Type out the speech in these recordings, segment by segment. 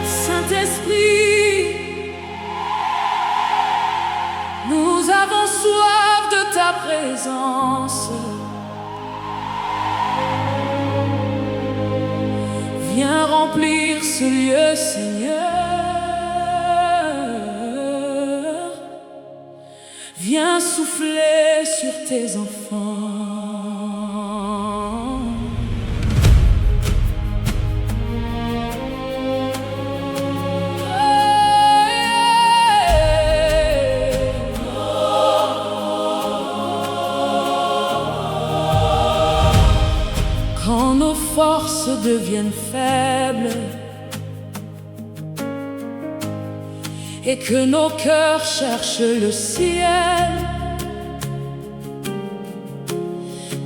Saint-Esprit, nous avons soif de ta présence. Viens remplir ce lieu, Seigneur. Viens souffler sur tes enfants. Quand nos forces deviennent faibles et que nos cœurs cherchent le ciel,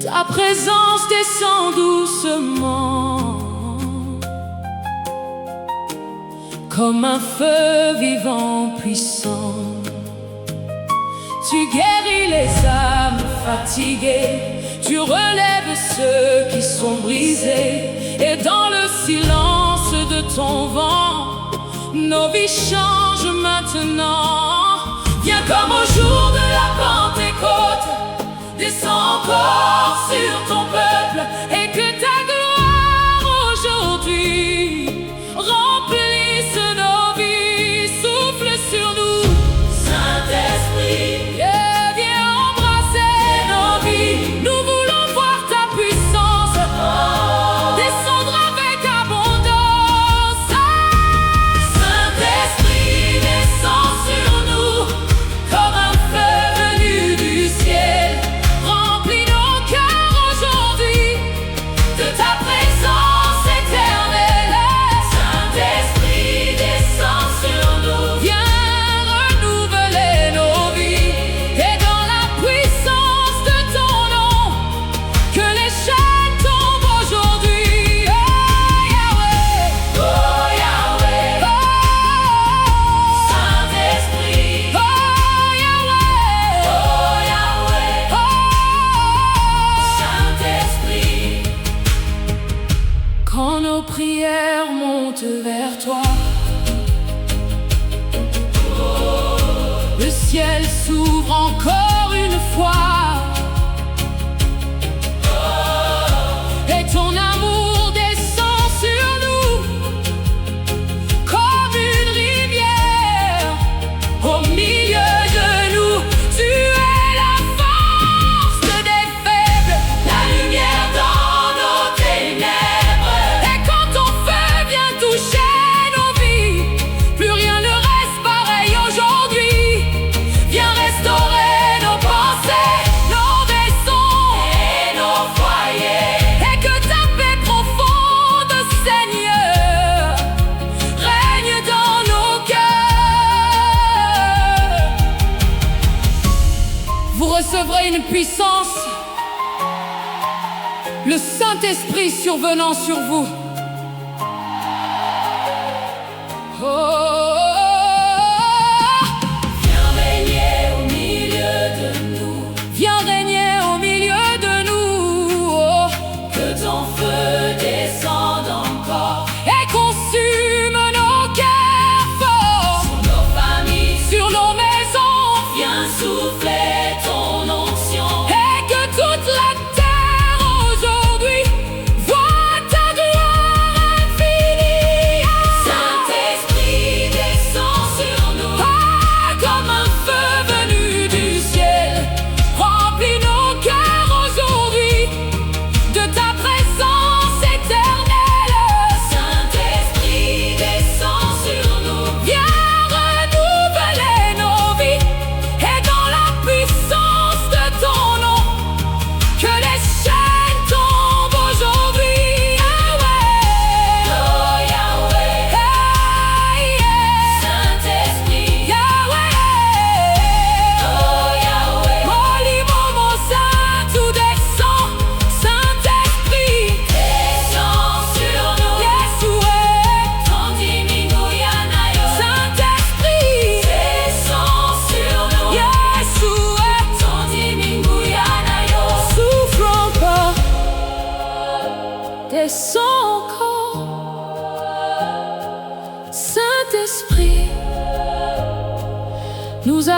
ta présence descend doucement comme un feu vivant puissant. Tu guéris les âmes fatiguées, tu relèves ceux qui sont brisés, et dans le silence de ton vent, nos vies changent maintenant. Viens comme au jour de la Pentecôte, descends encore sur ton peuple, et que ta gloire aujourd'hui remplisse nos vies. Souffle sur nous, Saint-Esprit, viens embrasser nos vies. Nous voulons voir ta puissance descendre avec abondance. Saint-Esprit, descends sur nous comme un feu venu du ciel. Remplis nos cœurs aujourd'hui de ta présence éternelle. Saint-Esprit, descends sur nous. Viens renouveler nos vies, et dans la puissance de ton nom, que les chaînes tombent aujourd'hui. Oh Yahweh, oh Yahweh, oh Saint-Esprit, oh Yahweh, oh Yahweh, oh Saint-Esprit. Quand nos prières montent vers toi, le ciel s'ouvre encore une fois, et ton amour descend sur nous comme une rivière au milieu de nous. Tu es la force des faibles, la lumière dans nos ténèbres. Et quand ton feu vient toucher nos vies, plus rien ne reste pareil aujourd'hui. Viens restaurer nos pensées, nos maisons et nos foyers, et que ta paix profonde, Seigneur, règne dans nos cœurs. Vous recevrez une puissance, le Saint-Esprit survenant sur vous. Viens régner au milieu de nous. Viens régner au milieu de nous. Que ton feu descende encore et consume nos cœurs forts. Sur nos familles, sur nos maisons, viens souffler ton onction. Et que toute la terre aujourd'hui voit ta gloire infinie. Saint-Esprit,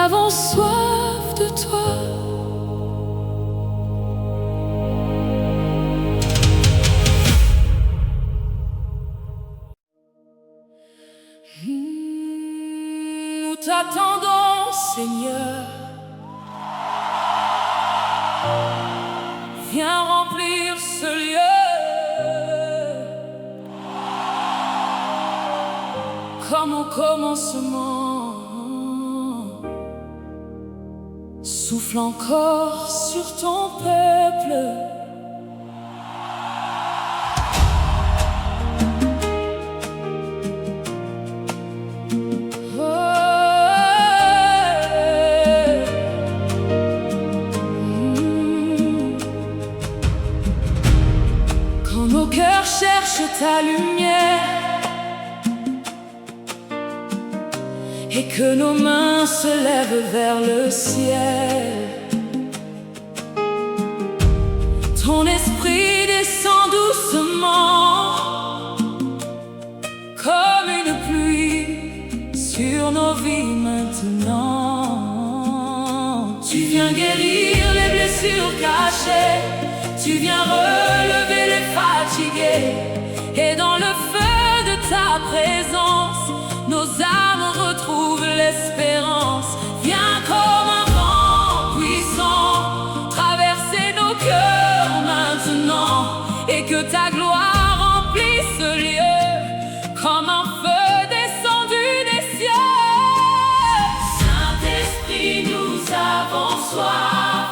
avons soif de toi. Nous t'attendons, Seigneur. Viens remplir ce lieu comme au commencement. Souffle encore sur ton peuple. Quand nos cœurs cherchent ta lumière et que nos mains se lèvent vers le ciel, ton esprit descend doucement comme une pluie sur nos vies maintenant. Tu viens guérir les blessures cachées, tu viens relever les fatigués, et dans le feu de ta présence, nos âmes retrouvent l'espérance. Viens comme un vent puissant, traverser nos cœurs maintenant, et que ta gloire remplisse ce lieu comme un feu descendu des cieux. Saint-Esprit, nous avons soif.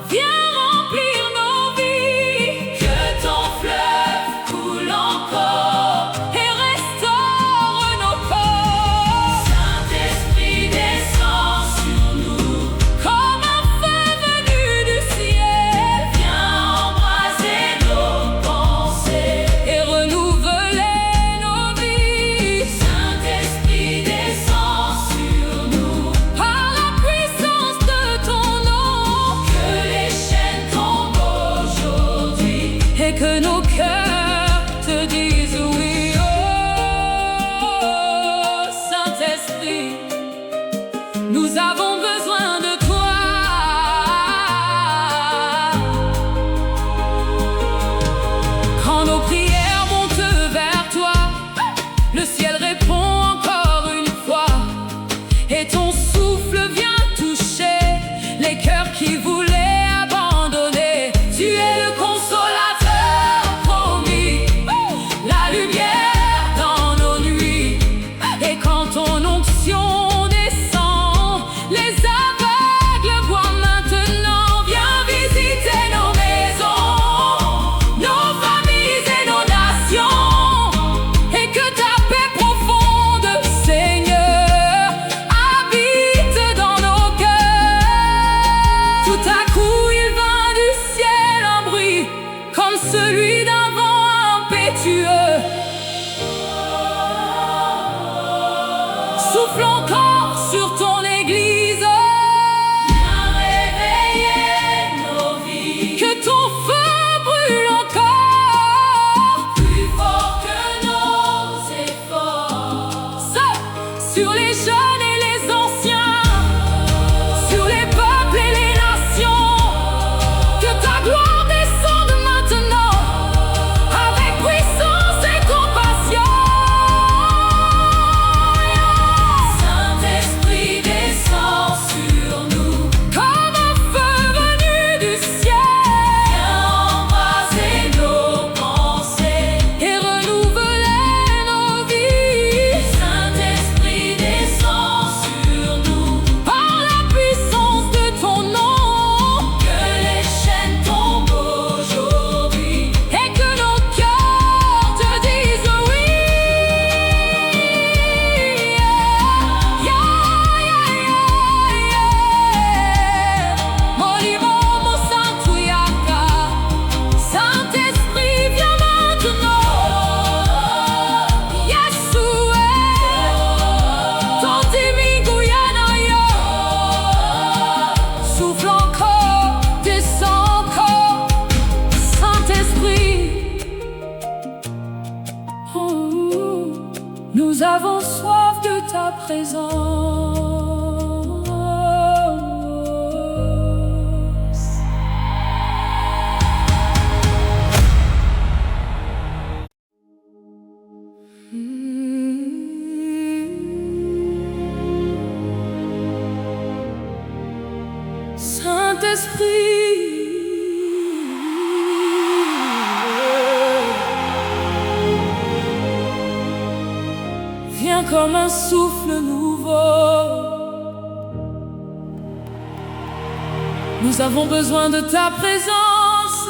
Viens remplir nos vies, que ton fleuve coule encore et restaure nos corps. Saint-Esprit, descend sur nous comme un feu venu du ciel. Viens embraser nos pensées et renouveler nos vies. Saint-Esprit, descend sur nous par la puissance de ton nom. Que les chaînes tombent aujourd'hui et que nos cœurs te disent oui. Oh, Saint-Esprit, nous avons besoin de toi. Quand nos prières montent vers toi, le ciel répond encore une fois, et ton souffle vient toucher les cœurs qui voulaient abandonner. Tu es le consolateur promis, la lumière dans nos nuits. Et quand ton onction descend, les aveugles voient maintenant. Viens visiter nos maisons, nos familles et nos nations, et que ta paix profonde, Seigneur, habite dans nos cœurs. Tout à coup il vint du ciel un bruit comme celui d'un vent impétueux. Souffle encore sur ton église. Viens réveiller nos vies. Que ton feu brûle encore, plus fort que nos efforts. Sur les jeunes et les anciens, sur les peuples et les nations. Que ta gloire descende maintenant avec puissance et compassion. Saint-Esprit, descend sur nous comme un feu venu du ciel. Viens embraser nos pensées et renouveler nos vies. Saint-Esprit, descend sur nous par la puissance de ton nom. Que les chaînes tombent aujourd'hui et que nos cœurs te disent oui. Molimo Santuyaka. Saint-Esprit, viens maintenant. Yeshua, Tantimi Guyanayo. Souffle encore, descend encore, Saint-Esprit. Nous avons soif de ta présence. Saint-Esprit, viens comme un souffle nouveau. Nous avons besoin de ta présence.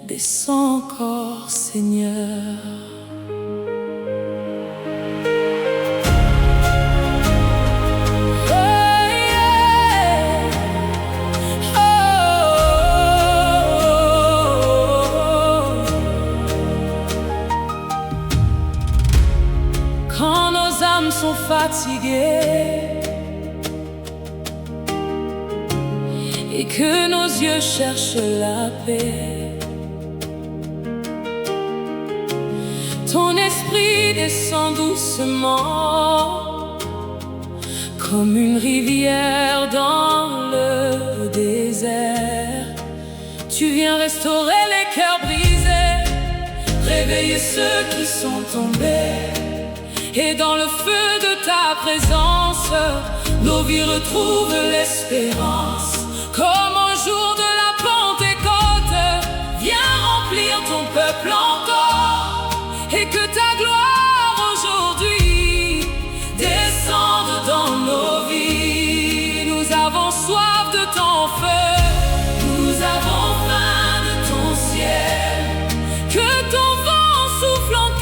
Descends encore, Seigneur. Quand nos âmes sont fatiguées et que nos yeux cherchent la paix, ton esprit descend doucement comme une rivière dans le désert. Tu viens restaurer les cœurs brisés, réveiller ceux qui sont tombés. Et dans le feu de ta présence, nos vies retrouvent l'espérance. Comme au jour de la Pentecôte, viens remplir ton peuple encore. Et que ta gloire aujourd'hui descende dans nos vies. Nous avons soif de ton feu, nous avons faim de ton ciel. Que ton vent souffle encore.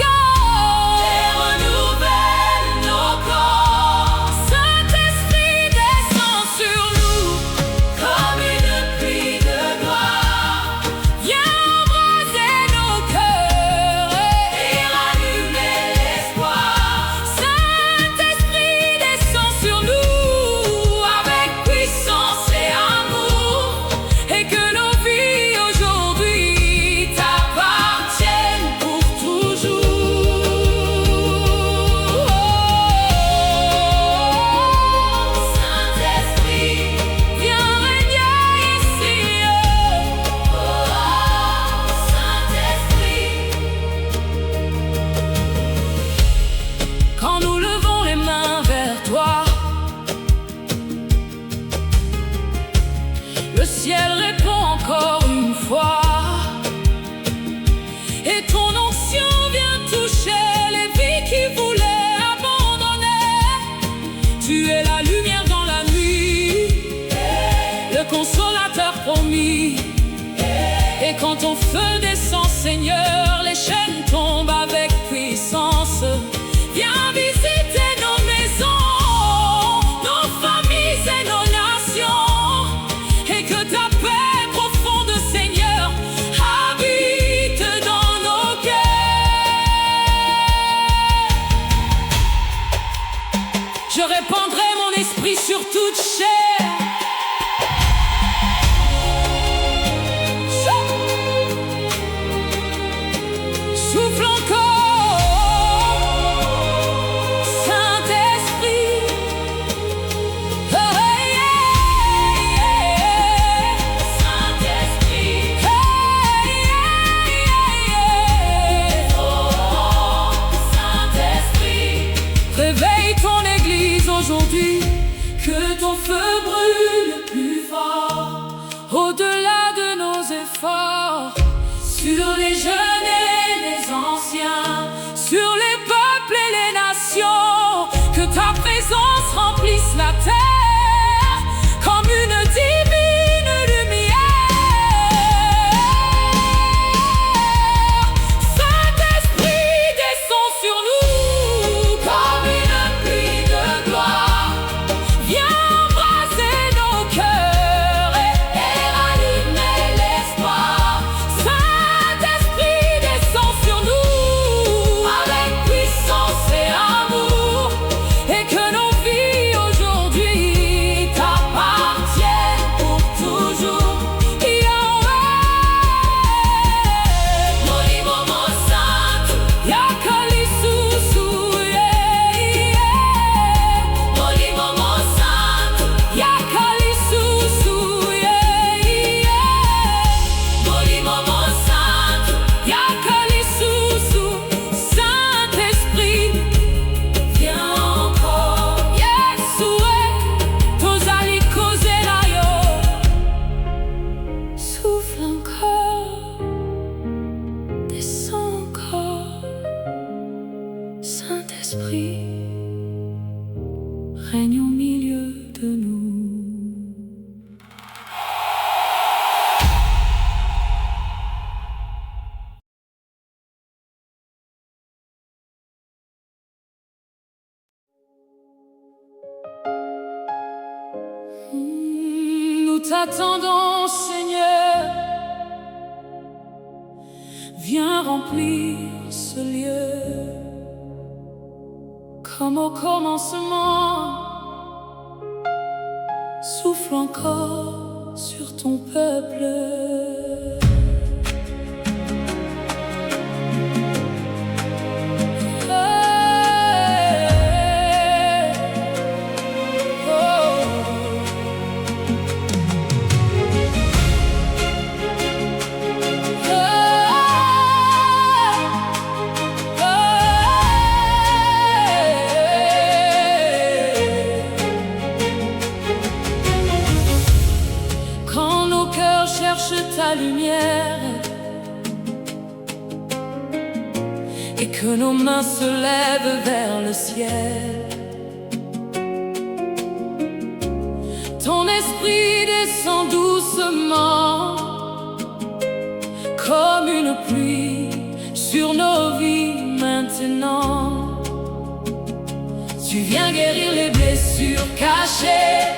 Le ciel répond encore une fois, et ton onction vient toucher les vies qui voulaient abandonner. Tu es la lumière dans la nuit, le consolateur promis. Et quand ton feu descend, Seigneur, les chaînes tombent avec puissance. Viens visiter nos maisons, nos familles et nos nations. Et que ta paix profonde, Seigneur, habite dans nos cœurs. Je répandrai mon esprit sur toute chair. Souffle encore, Saint-Esprit. Oh, Saint-Esprit. Oh, Saint-Esprit. Réveille ton Église aujourd'hui, que ton feu brûle plus fort, au-delà de nos efforts, sur les jeunes et les anciens, sur les peuples et les nations. Que ta présence remplisse la terre comme une divine lumière. Saint-Esprit, descends sur nous comme une pluie de gloire. Viens embraser nos cœurs et rallumer l'espoir. Saint-Esprit, descends sur nous avec puissance et amour. Et que nos vies aujourd'hui de nous. Nous t'attendons, Seigneur. Viens remplir ce lieu. Comme au commencement, souffle encore sur ton peuple. Ta lumière et que nos mains se lèvent vers le ciel. Ton esprit descend doucement comme une pluie sur nos vies maintenant. Tu viens guérir les blessures cachées,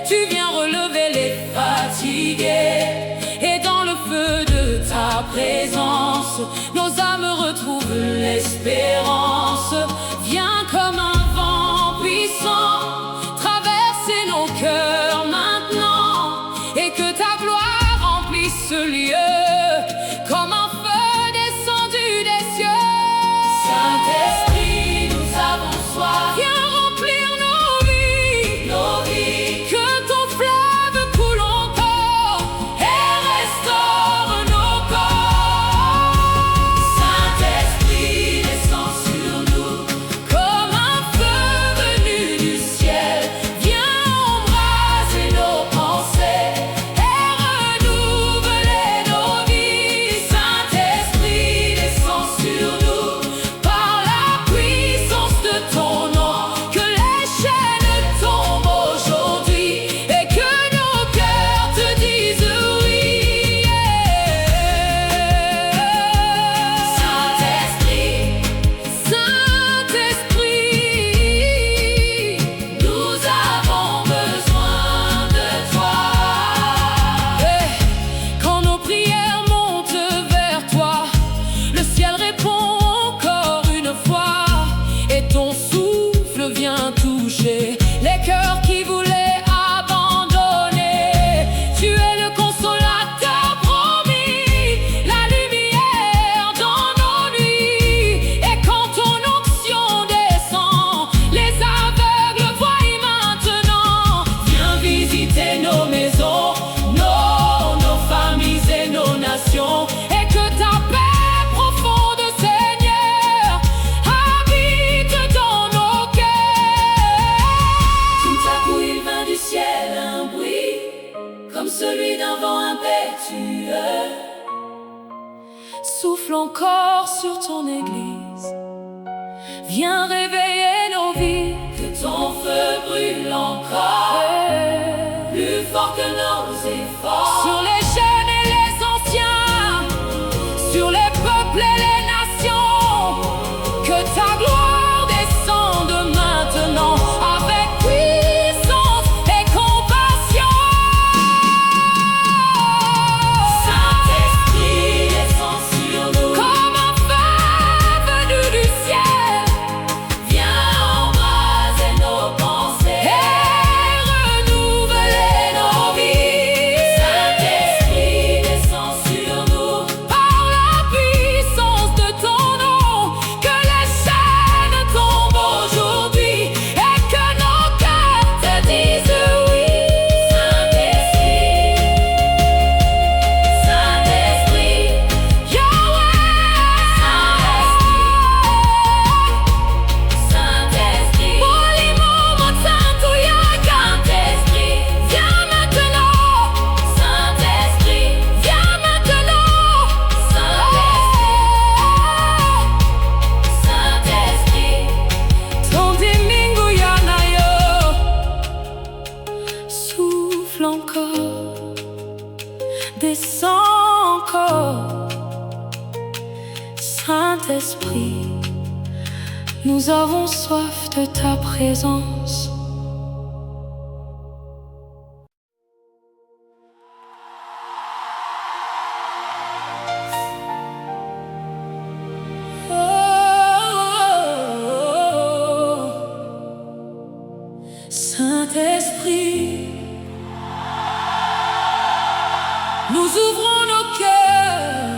tu viens relever les fatigués. Et dans le feu de ta présence, nos âmes retrouvent l'espérance. Viens comme un vent puissant, traverser nos cœurs maintenant, et que ta gloire remplisse ce lieu, comme un feu descendu des cieux. Saint-Esprit, nous avons soif. Viens remplir nos vies, nos vies. Que ton fleuve coule encore et restaure nos corps. Saint-Esprit, descend sur nous comme un feu venu du ciel. Viens embraser nos pensées et renouveler nos vies. Saint-Esprit, descend sur nous par la puissance de ton nom. Que les chaînes tombent aujourd'hui et que nos cœurs te disent oui. Saint-Esprit, Saint-Esprit, nous avons besoin de toi. Quand nos prières montent vers toi, le ciel répond encore une fois. Et ton souffle vient toucher les cœurs qui voulaient abandonner. Tu es le consolateur promis, la lumière dans nos nuits. Et quand ton onction descend, les aveugles voient maintenant. Viens visiter nos maisons, nos familles et nos nations. Et que ta paix profonde, Seigneur, habite dans nos cœurs. Tout à coup il vint du ciel un bruit, comme celui d'un vent impétueux. Souffle encore sur ton église, viens réveiller nos vies. Que ton feu brûle encore, plus fort que nos efforts. Sur les jeunes et les anciens, sur les peuples et les nations. Que ta gloire descende maintenant avec puissance et compassion. Saint-Esprit, descend sur nous comme un feu venu du ciel. Viens embraser nos pensées et descends encore. Saint-Esprit, nous avons soif de ta présence. Saint-Esprit, nous ouvrons nos cœurs.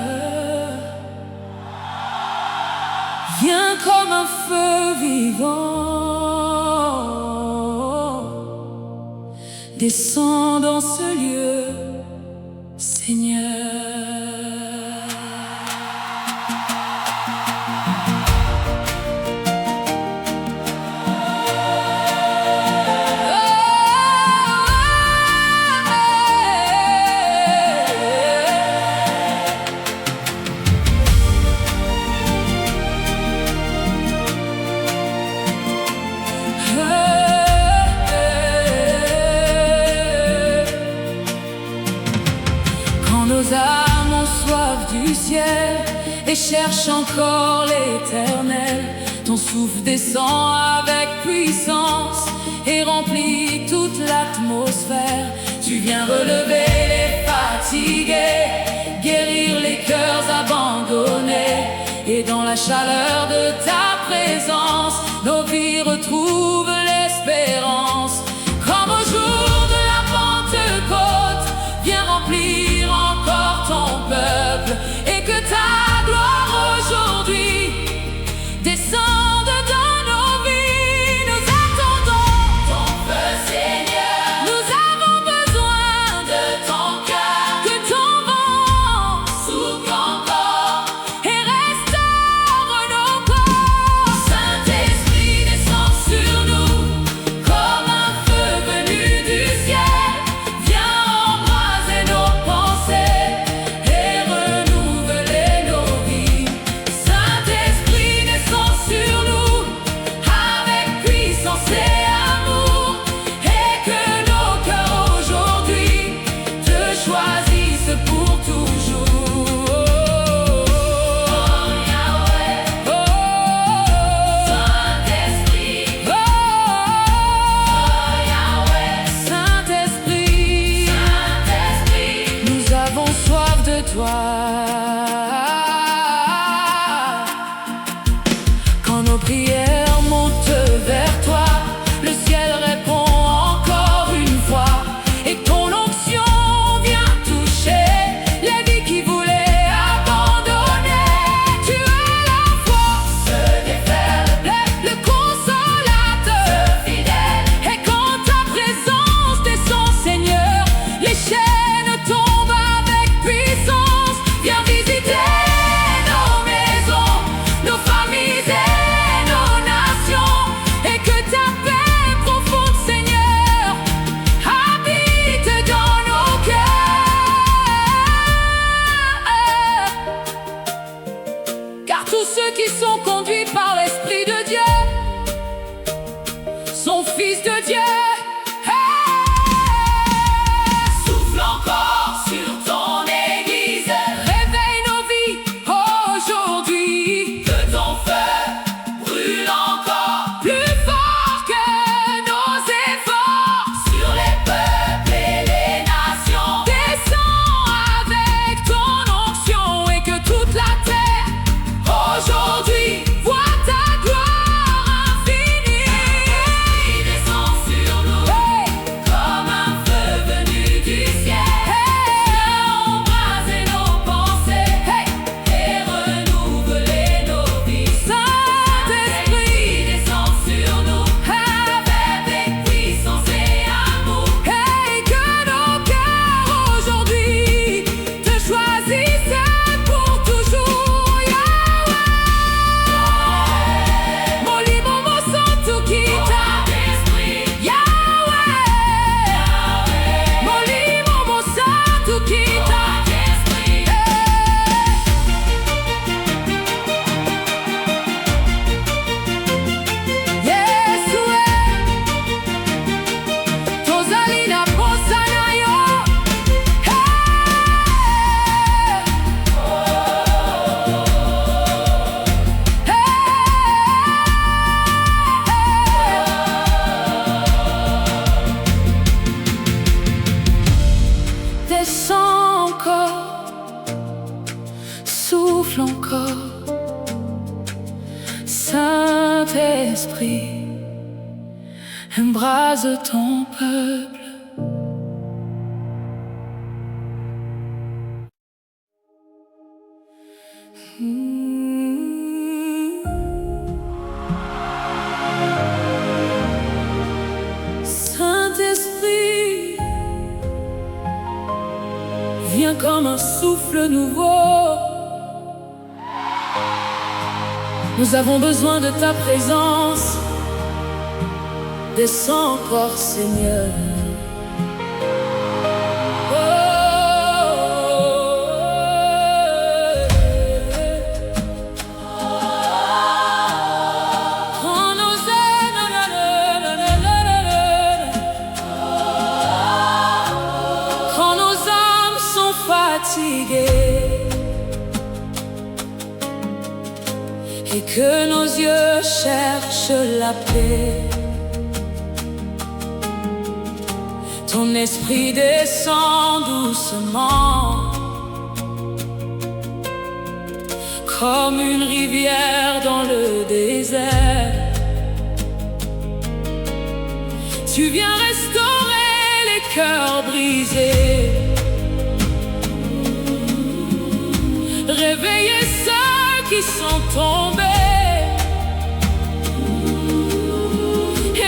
Viens comme un feu vivant. Descends dans ce lieu, Seigneur. Nos âmes ont soif du ciel et cherchent encore l'Éternel. Ton souffle descend avec puissance et remplit toute l'atmosphère. Tu viens relever les fatigués, guérir les cœurs abandonnés. Et dans la chaleur de ta présence, nos vies retrouvent l'espérance. Comme au jour de la Pentecôte, viens remplir encore ton peuple, et que ta gloire aujourd'hui descende dans nos vies. Nous attendons ton feu, Seigneur. Nous avons besoin de ton cœur. Que ton vent souffle encore et restaure nos corps. Saint-Esprit, embrase ton peuple. Saint-Esprit, viens comme un souffle nouveau. Nous avons besoin de ta présence. Descends encore, Seigneur. Et que nos yeux cherchent la paix, ton esprit descend doucement, comme une rivière dans le désert. Tu viens restaurer les cœurs brisés, réveiller ceux qui sont tombés.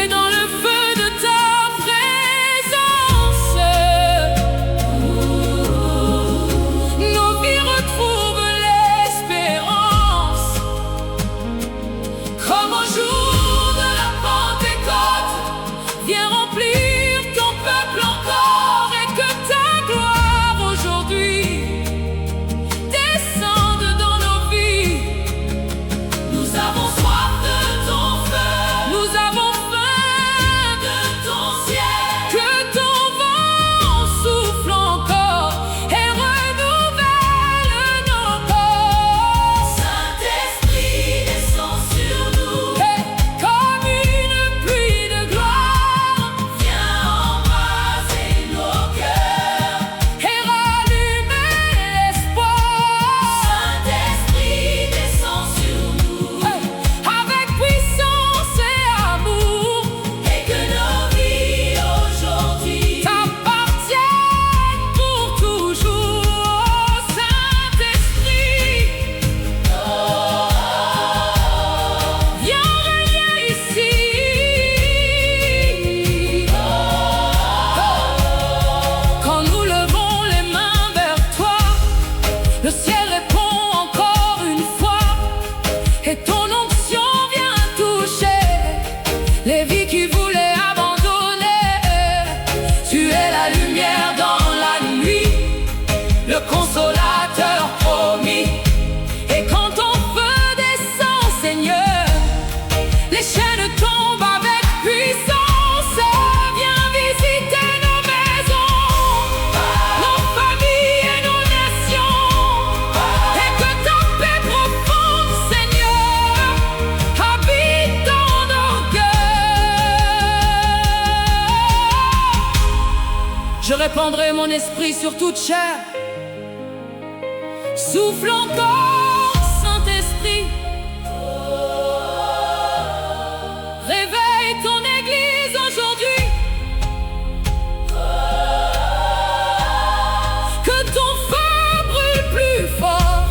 Et dans le feu de ta présence, nos vies retrouvent l'espérance. Comme au jour de la Pentecôte, viens remplir ton peuple encore, et que ta gloire aujourd'hui descende dans nos vies. Nous avons soif de ton feu, nous avons faim de ton ciel. Que ton vent souffle encore et renouvelle nos corps. Saint-Esprit, descends sur nous, et comme une pluie de gloire, viens embraser nos cœurs et rallumer l'espoir. Saint-Esprit, descends sur nous, avec puissance et amour, et que nos vies aujourd'hui t'appartiennent pour toujours. Saint-Esprit, viens régner ici. Quand nous levons les mains vers toi, le ciel répond encore une fois, et ton onction vient toucher les vies qui voulaient abandonner. Tu es la lumière dans la nuit, le consolateur promis. Et quand ton feu descend, Seigneur, les chaînes tombent avec puissance. Viens visiter nos maisons, nos familles et nos nations, et que ta paix profonde, Seigneur, habite dans nos cœurs. Je répandrai mon esprit sur toute chair. Souffle encore, Saint-Esprit. Réveille ton Église aujourd'hui. Que ton feu brûle plus fort,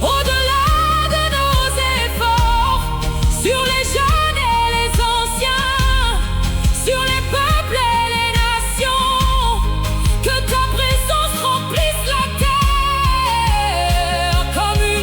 au-delà de nos efforts, sur les jeunes et les anciens, sur les peuples et les nations. Que ta présence remplisse la terre comme une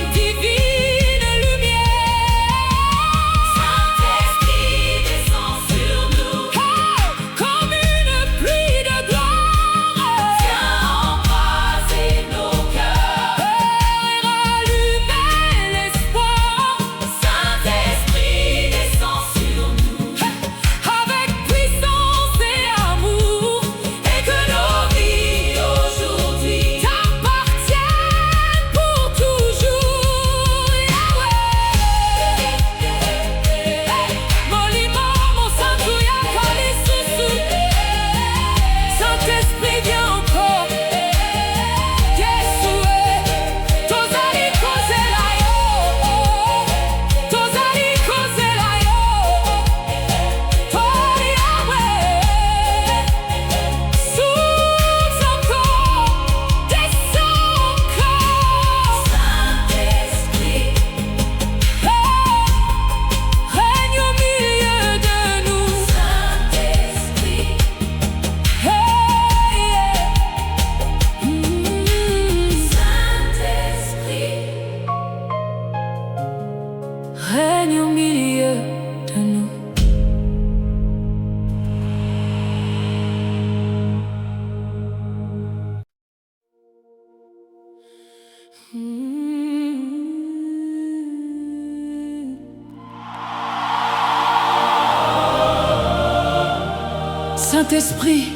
Saint-Esprit,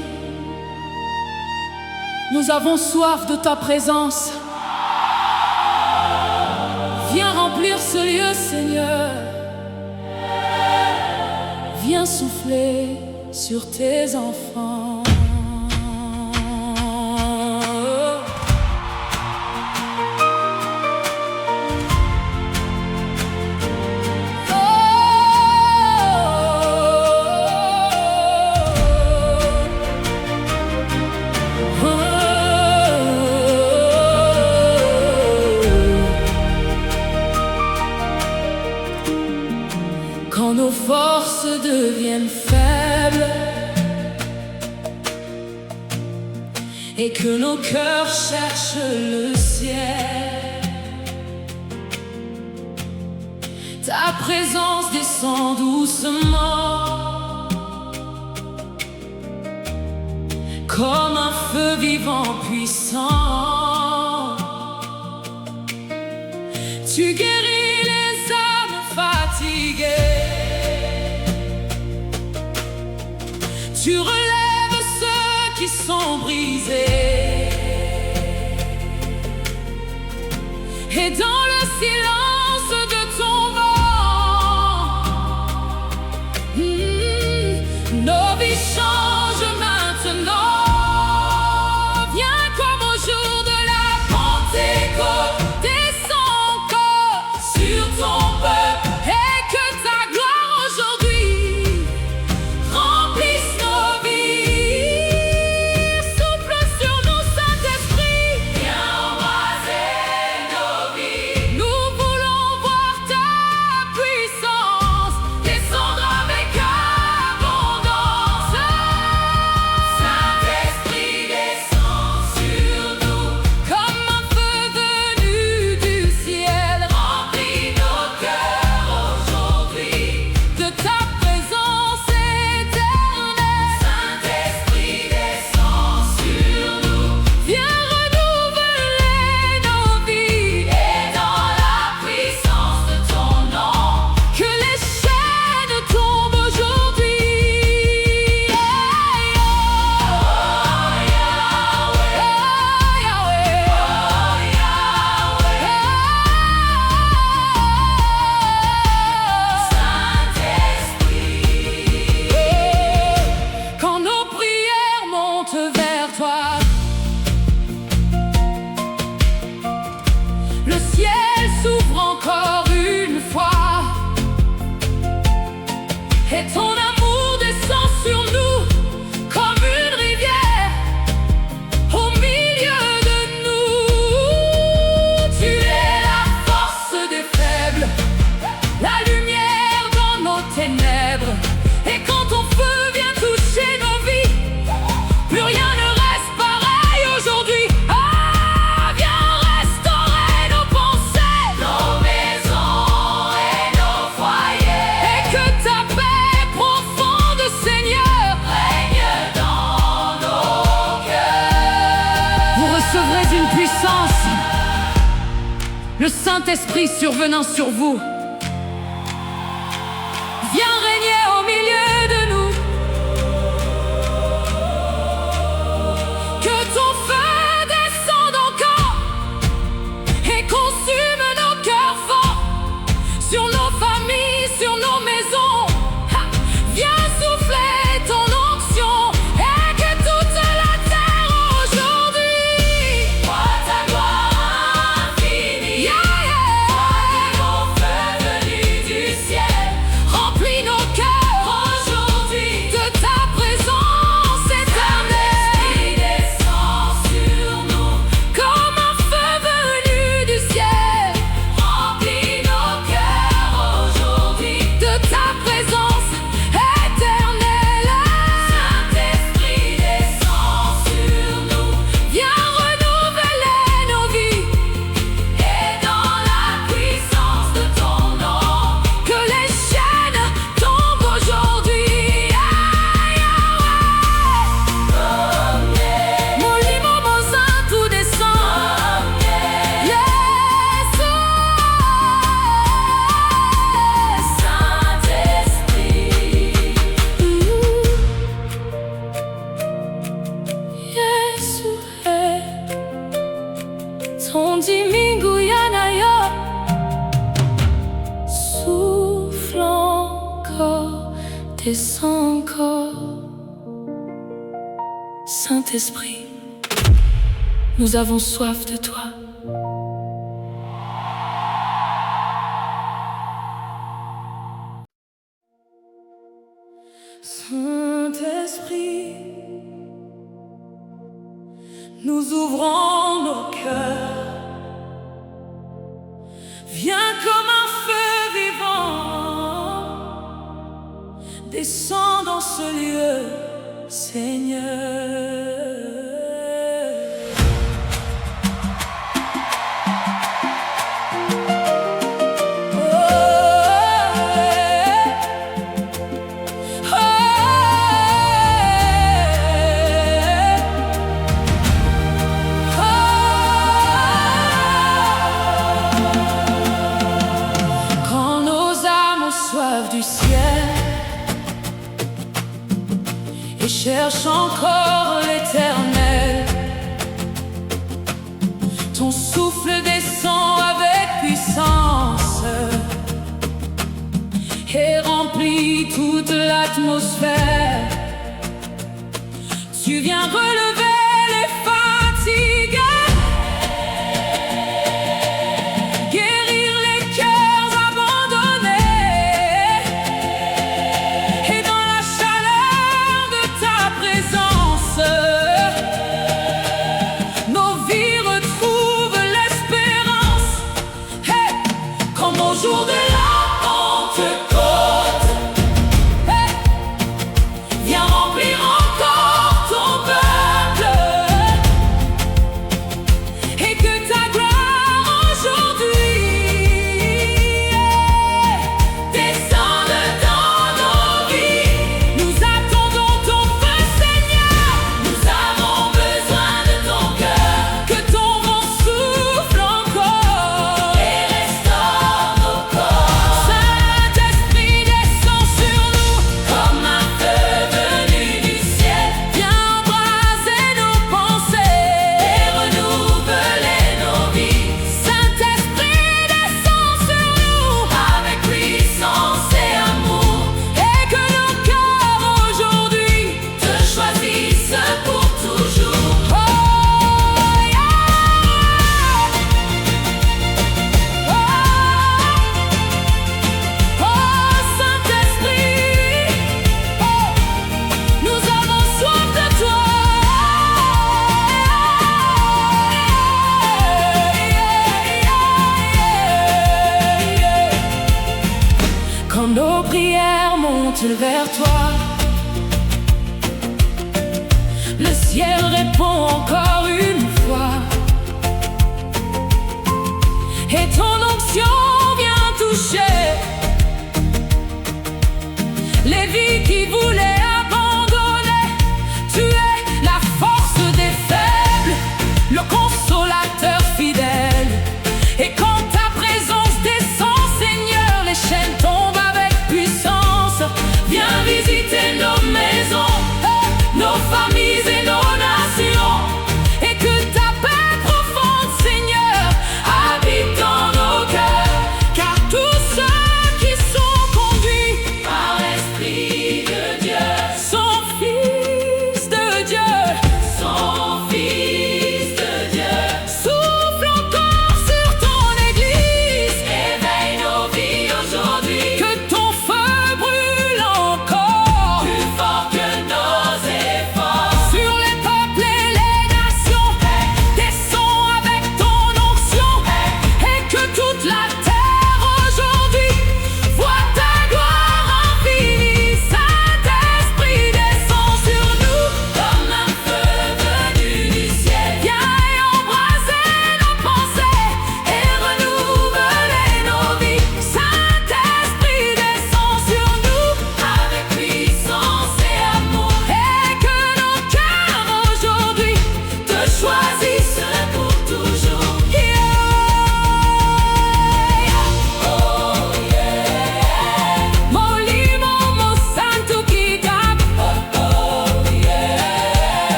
nous avons soif de ta présence. Viens remplir ce lieu, Seigneur. Viens souffler sur tes enfants. Quand nos forces deviennent faibles et que nos cœurs cherchent le ciel, ta présence descend doucement comme un feu vivant puissant. Tu guéris les âmes fatiguées, tu relèves ceux qui sont brisés, et dans le silence de ton vent, nos vies changent maintenant. Viens comme au jour de la Pentecôte, descends encore sur ton peuple, et que ta gloire aujourd'hui remplisse nos vies. Souffle sur nous, Saint-Esprit, viens embraser nos vies. Nous voulons voir ta puissance descendre avec abondance. Saint-Esprit, descends sur nous comme un feu venu du ciel. Remplis nos cœurs aujourd'hui de ta présence éternelle. Saint-Esprit, descends sur nous. Viens renouveler nos vies, et dans la puissance de ton nom, que les chaînes tombent aujourd'hui. Oh Yahweh, Saint-Esprit, quand nos prières montent vers toi, le ciel s'ouvre encore une fois, et ton amour descend sur nous comme une rivière au milieu de nous. Tu es la force des faibles, la lumière dans nos ténèbres, et quand ton feu vient toucher nos vies, plus rien ne reste pareil aujourd'hui. Ah, viens restaurer nos pensées, nos maisons et nos foyers, et que ta paix profonde, Seigneur, règne dans nos cœurs. Vous recevrez une puissance, le Saint-Esprit survenant sur vous. Viens régner au milieu de nous. Que ton feu descende encore et consume nos cœurs forts, sur nos familles, sur nos maisons. Ha! Viens souffler ton onction, et que toute la terre aujourd'hui voit ta gloire infinie. Toi qui mon feu descends encore. Saint-Esprit, nous avons soif de toi. Saint-Esprit, nous ouvrons nos cœurs. Viens comme un feu vivant, descends dans ce lieu, Seigneur. Du ciel et cherche encore l'Éternel. Ton souffle descend avec puissance et remplit toute l'atmosphère. Tu viens relever les fatigues, guérir les cœurs abandonnés. Au jour de la Pentecôte, hey, viens remplir encore ton peuple, et que ta gloire aujourd'hui descende dans nos vies. Nous attendons ton feu, Seigneur. Nous avons besoin de ton cœur. Que ton vent souffle encore et restaure. Saint-Esprit, descend sur nous comme un feu venu du ciel. Viens embraser nos pensées et renouveler nos vies. Saint-Esprit, descend sur nous avec puissance et amour, et que nos cœurs aujourd'hui te choisissent pour toujours. Oh, yeah. Oh, Saint-Esprit, oh, nous avons soif de toi. Quand nos prières montent vers toi, le ciel répond encore une fois, et ton onction vient toucher les vies qui voulaient abandonner. Tu es la force des faibles, le consolateur fidèle. Et quand ta présence descend, Seigneur, les chaînes tombent avec puissance. Viens visiter nos maisons, nos familles et nos nations, et que ta paix profonde, Seigneur, habite dans nos cœurs. Car tous ceux qui sont conduits par l'Esprit de Dieu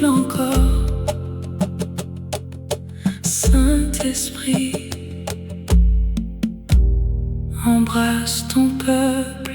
souffle encore. Saint-Esprit, embrasse ton peuple